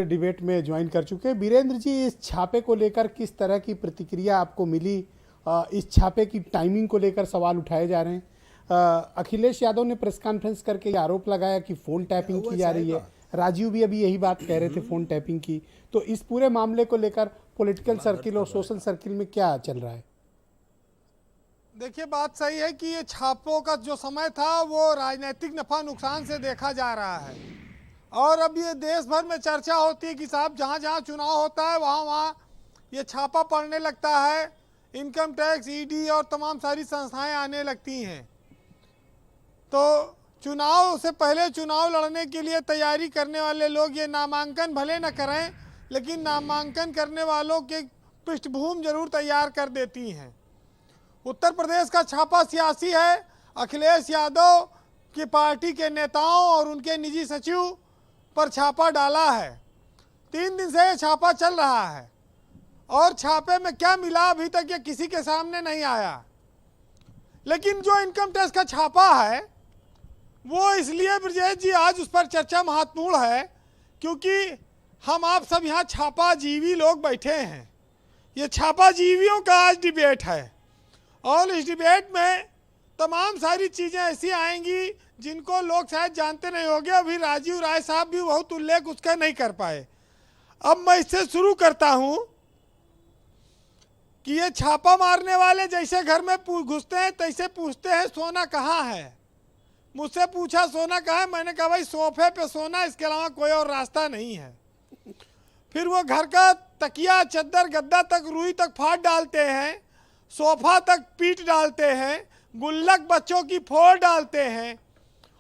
Debate में join कर चुके हैं। वीरेंद्र जी, इस छापे को लेकर किस तरह की प्रतिक्रिया आपको मिली? इस छापे की टाइमिंग को लेकर सवाल उठाए जा रहे हैं। अखिलेश यादव ने प्रेस कॉन्फ्रेंस करके आरोप लगाया कि फ़ोन टैपिंग की जा रही है। राजीव भी अभी यही बात कह रहे थे, फ़ोन टैपिंग की। तो इस पूरे मामले को लेकर पॉलिटिकल सर्किल और सोशल सर्किल में क्या चल रहा है? देखिए, बात सही है कि ये छापों का जो समय था वो राजनीतिक नफा नुकसान से देखा जा रहा है। और अब ये देश भर में चर्चा होती है कि साहब जहाँ जहाँ चुनाव होता है वहाँ वहाँ ये छापा पड़ने लगता है। इनकम टैक्स, ईडी और तमाम सारी संस्थाएं आने लगती हैं। तो चुनाव से पहले चुनाव लड़ने के लिए तैयारी करने वाले लोग ये नामांकन भले न करें, लेकिन नामांकन करने वालों के पृष्ठभूमि जरूर तैयार कर देती हैं। उत्तर प्रदेश का छापा सियासी है। अखिलेश यादव की पार्टी के नेताओं और उनके निजी सचिव पर छापा डाला है। 3 दिन से ये छापा चल रहा है और छापे में क्या मिला अभी तक ये किसी के सामने नहीं आया। लेकिन जो इनकम टैक्स का छापा है वो इसलिए ब्रजेश जी आज उस पर चर्चा महत्वपूर्ण है क्योंकि हम आप सब यहाँ छापा जीवी लोग बैठे हैं। ये छापा जीवियों का आज डिबेट है और इस डिबेट में तमाम सारी चीज़ें ऐसी आएंगी जिनको लोग शायद जानते नहीं होंगे। अभी राजीव राय साहब भी बहुत उल्लेख उसका नहीं कर पाए। अब मैं इससे शुरू करता हूं कि ये छापा मारने वाले जैसे घर में घुसते हैं तैसे पूछते हैं सोना कहाँ है। मुझसे पूछा सोना कहाँ है, मैंने कहा भाई सोफे पे सोना, इसके अलावा कोई और रास्ता नहीं है। फिर वो घर का तकिया, चद्दर, गद्दा तक, रुई तक फाड़ डालते हैं, सोफा तक पीट डालते हैं, गुल्लक बच्चों की फोड़ डालते हैं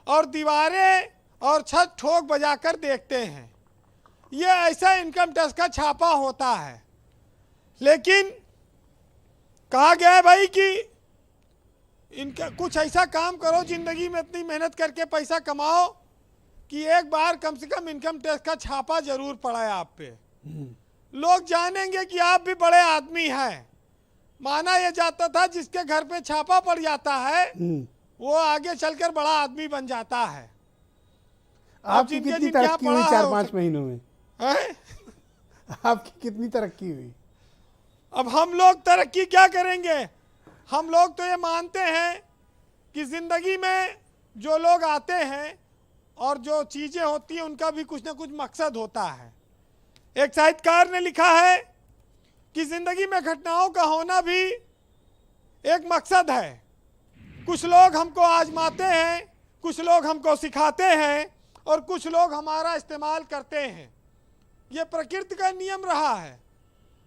और दीवारें और छत ठोक बजाकर देखते हैं। ये ऐसा इनकम टैक्स का छापा होता है। लेकिन कहा गया है भाई कि इनका कुछ ऐसा काम करो जिंदगी में इतनी मेहनत करके पैसा कमाओ कि एक बार कम से कम इनकम टैक्स का छापा जरूर पड़ा है आप पे। लोग जानेंगे कि आप भी बड़े आदमी हैं। माना यह जाता था जिसके घर पे छापा पड़ जाता है वो आगे चलकर बड़ा आदमी बन जाता है। आपकी कितनी तरक्की हुई 4-5 महीनों में? आपकी कितनी तरक्की हुई? अब हम लोग तरक्की क्या करेंगे? हम लोग तो ये मानते हैं कि जिंदगी में जो लोग आते हैं और जो चीजें होती हैं उनका भी कुछ ना कुछ मकसद होता है। एक साहित्यकार ने लिखा है कि जिंदगी में घटनाओं का होना भी एक मकसद है। कुछ लोग हमको आजमाते हैं, कुछ लोग हमको सिखाते हैं और कुछ लोग हमारा इस्तेमाल करते हैं। ये प्रकृति का नियम रहा है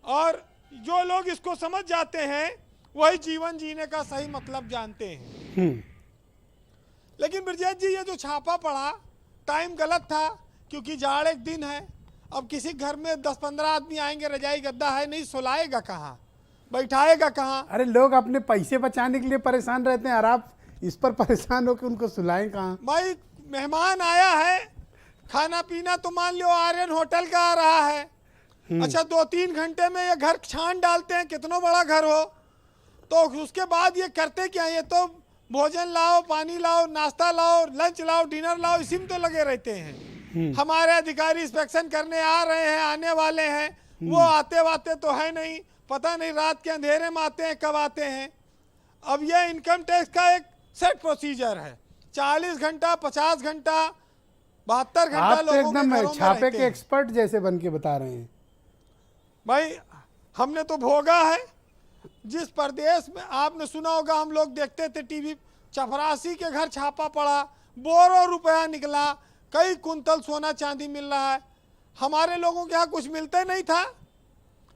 और जो लोग इसको समझ जाते हैं वही जीवन जीने का सही मतलब जानते हैं। लेकिन ब्रजेश जी, ये जो छापा पड़ा टाइम गलत था क्योंकि जाड़ एक दिन है। अब किसी घर में 10-15 आदमी आएंगे, रजाई गद्दा है नहीं, सुलाएगा कहाँ, बैठाएगा कहाँ? अरे लोग अपने पैसे बचाने के लिए परेशान रहते हैं और आप इस पर परेशान हो कि उनको सुलाएं कहाँ? भाई मेहमान आया है, खाना पीना तो मान लो आर्यन होटल का आ रहा है। अच्छा 2-3 घंटे में ये घर छान डालते हैं, कितना बड़ा घर हो। तो उसके बाद ये करते क्या? ये तो भोजन लाओ, पानी लाओ, नाश्ता लाओ, लंच लाओ, डिनर लाओ, इसी में तो लगे रहते हैं। हमारे अधिकारी इंस्पेक्शन करने आ रहे हैं, आने वाले हैं, वो आते वाते तो है नहीं, पता नहीं रात के अंधेरे में आते हैं, कब आते हैं। अब ये इनकम टैक्स का एक सेट प्रोसीजर है। 40 घंटा, 50 घंटा, 72 घंटा लोगों के घरों में छापे के एक्सपर्ट जैसे बन के बता रहे हैं। भाई हमने तो भोगा है। जिस प्रदेश में आपने सुना होगा, हम लोग देखते थे टीवी, चपरासी के घर छापा पड़ा, बोरों रुपया निकला, कई कुंतल सोना चांदी मिल रहा है। हमारे लोगों के यहाँ कुछ मिलते नहीं था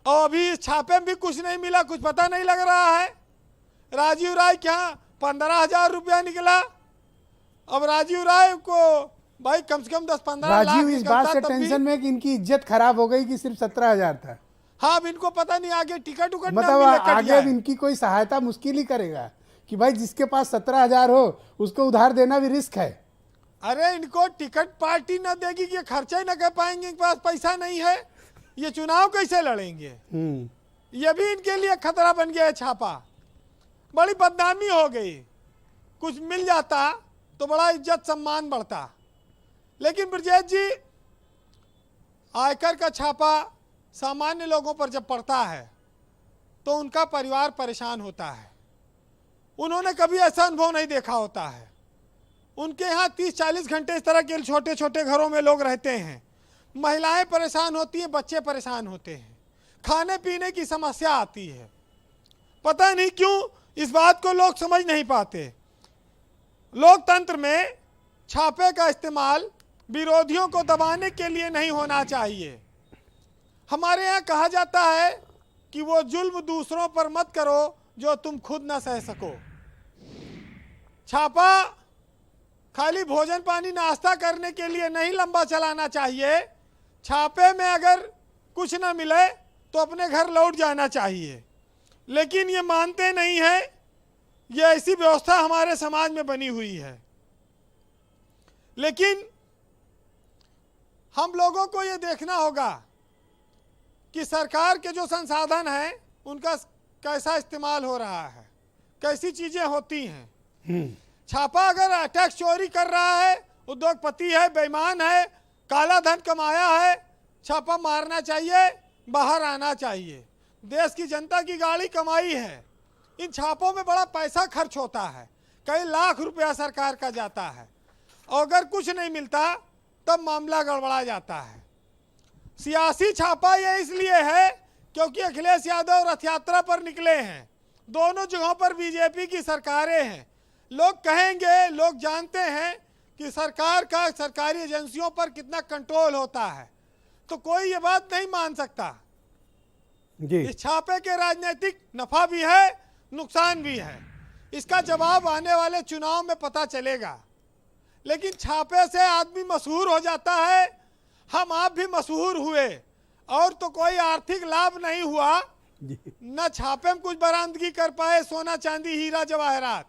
और अभी इस छापे में भी कुछ नहीं मिला, कुछ पता नहीं लग रहा है। राजीव राय के यहाँ 15,000 रुपया निकला। अब राजीव राय को भाई कम से कम 10-15 लाख। राजीव इस बात से टेंशन में कि इनकी इज्जत खराब हो गई कि सिर्फ 17,000 था। हाँ, अब इनको पता नहीं आगे टिकट उकट मतलब आगे इनकी कोई सहायता मुश्किल ही करेगा कि भाई जिसके पास 17,000 हो उसको उधार देना भी रिस्क है। अरे इनको टिकट पार्टी न देगी कि खर्चा ही न कर पाएंगे, इनके पास पैसा नहीं है, ये चुनाव कैसे लड़ेंगे? ये भी इनके लिए खतरा बन गया है छापा। बड़ी बदनामी हो गई। कुछ मिल जाता तो बड़ा इज्जत सम्मान बढ़ता। लेकिन ब्रजेश जी आयकर का छापा सामान्य लोगों पर जब पड़ता है तो उनका परिवार परेशान होता है। उन्होंने कभी ऐसा अनुभव नहीं देखा होता है। उनके यहाँ 30-40 घंटे इस तरह के छोटे छोटे घरों में लोग रहते हैं। महिलाएं परेशान होती हैं, बच्चे परेशान होते हैं, खाने पीने की समस्या आती है। पता नहीं क्यों इस बात को लोग समझ नहीं पाते। लोकतंत्र में छापे का इस्तेमाल विरोधियों को दबाने के लिए नहीं होना चाहिए। हमारे यहाँ कहा जाता है कि वो जुल्म दूसरों पर मत करो जो तुम खुद न सह सको। छापा खाली भोजन पानी नाश्ता करने के लिए नहीं लंबा चलाना चाहिए। छापे में अगर कुछ न मिले तो अपने घर लौट जाना चाहिए, लेकिन ये मानते नहीं है। ये ऐसी व्यवस्था हमारे समाज में बनी हुई है। लेकिन हम लोगों को ये देखना होगा कि सरकार के जो संसाधन हैं उनका कैसा इस्तेमाल हो रहा है, कैसी चीजें होती हैं। छापा अगर टैक्स चोरी कर रहा है, उद्योगपति है, बेईमान है, काला धन कमाया है, छापा मारना चाहिए, बाहर आना चाहिए। देश की जनता की गाड़ी कमाई है। इन छापों में बड़ा पैसा खर्च होता है, कई लाख रुपया सरकार का जाता है, और अगर कुछ नहीं मिलता तब मामला गड़बड़ा जाता है। सियासी छापा ये इसलिए है क्योंकि अखिलेश यादव रथ यात्रा पर निकले हैं। दोनों जगहों पर बीजेपी की सरकारें हैं। लोग कहेंगे, लोग जानते हैं कि सरकार का सरकारी एजेंसियों पर कितना कंट्रोल होता है, तो कोई ये बात नहीं मान सकता। जी। इस छापे के राजनीतिक नफा भी है, नुकसान भी है। इसका जवाब आने वाले चुनाव में पता चलेगा। लेकिन छापे से आदमी मशहूर हो जाता है। हम आप भी मशहूर हुए और तो कोई आर्थिक लाभ नहीं हुआ। न छापे में कुछ बरामदगी कर पाए, सोना चांदी हीरा जवाहरात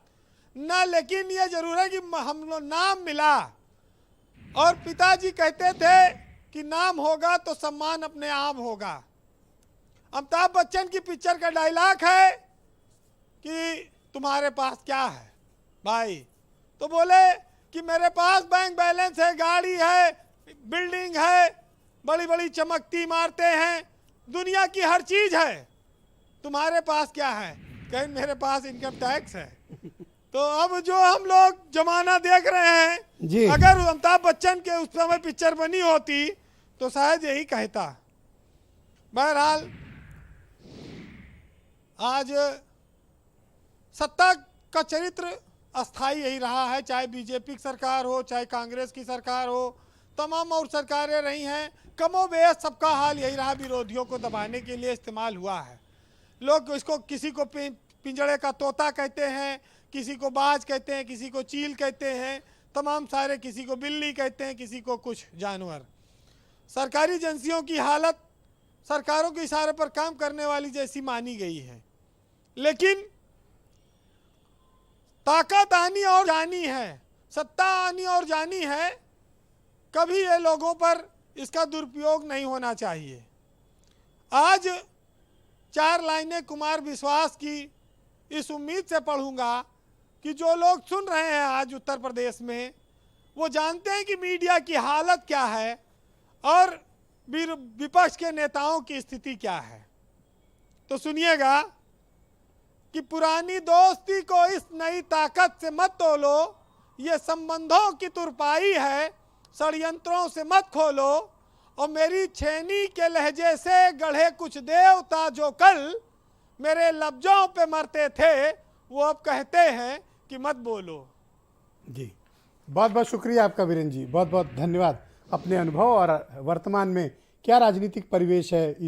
न, लेकिन ये जरूर है कि हम लोग नाम मिला। और पिताजी कहते थे कि नाम होगा तो सम्मान अपने आप होगा। अमिताभ बच्चन की पिक्चर का डायलॉग है कि तुम्हारे पास क्या है भाई, तो बोले कि मेरे पास बैंक बैलेंस है, गाड़ी है, बिल्डिंग है, बड़ी बड़ी चमकती इमारतें हैं, दुनिया की हर चीज है। तुम्हारे पास क्या है? कहीं मेरे पास इनकम टैक्स है। तो अब जो हम लोग जमाना देख रहे हैं, अगर अमिताभ बच्चन के उस समय पिक्चर बनी होती तो शायद यही कहता। बहरहाल आज सत्ता का चरित्र अस्थाई यही रहा है, चाहे बीजेपी की सरकार हो, चाहे कांग्रेस की सरकार हो, तमाम और सरकारें रही हैं। कमोबेश सबका हाल यही रहा, विरोधियों को दबाने के लिए इस्तेमाल हुआ है। लोग इसको किसी को पिंजड़े का तोता कहते हैं, किसी को बाज कहते हैं, किसी को चील कहते हैं, तमाम सारे, किसी को बिल्ली कहते हैं, किसी को कुछ जानवर। सरकारी एजेंसियों की हालत सरकारों के इशारे पर काम करने वाली जैसी मानी गई है। लेकिन ताकत आनी और जानी है, सत्ता आनी और जानी है। कभी ये लोगों पर इसका दुरुपयोग नहीं होना चाहिए। आज 4 लाइनें कुमार विश्वास की इस उम्मीद से पढ़ूंगा कि जो लोग सुन रहे हैं आज उत्तर प्रदेश में, वो जानते हैं कि मीडिया की हालत क्या है और विपक्ष के नेताओं की स्थिति क्या है। तो सुनिएगा कि पुरानी दोस्ती को इस नई ताकत से मत तोलो, ये संबंधों की तुरपाई है, षड्यंत्रों से मत खोलो। और मेरी छेनी के लहजे से गढ़े कुछ देवता जो कल मेरे लफ्जों पे मरते थे, वो अब कहते हैं कि मत बोलो। जी, बहुत बहुत शुक्रिया आपका वीरेंद्र जी, बहुत बहुत धन्यवाद। अपने अनुभव और वर्तमान में क्या राजनीतिक परिवेश है इस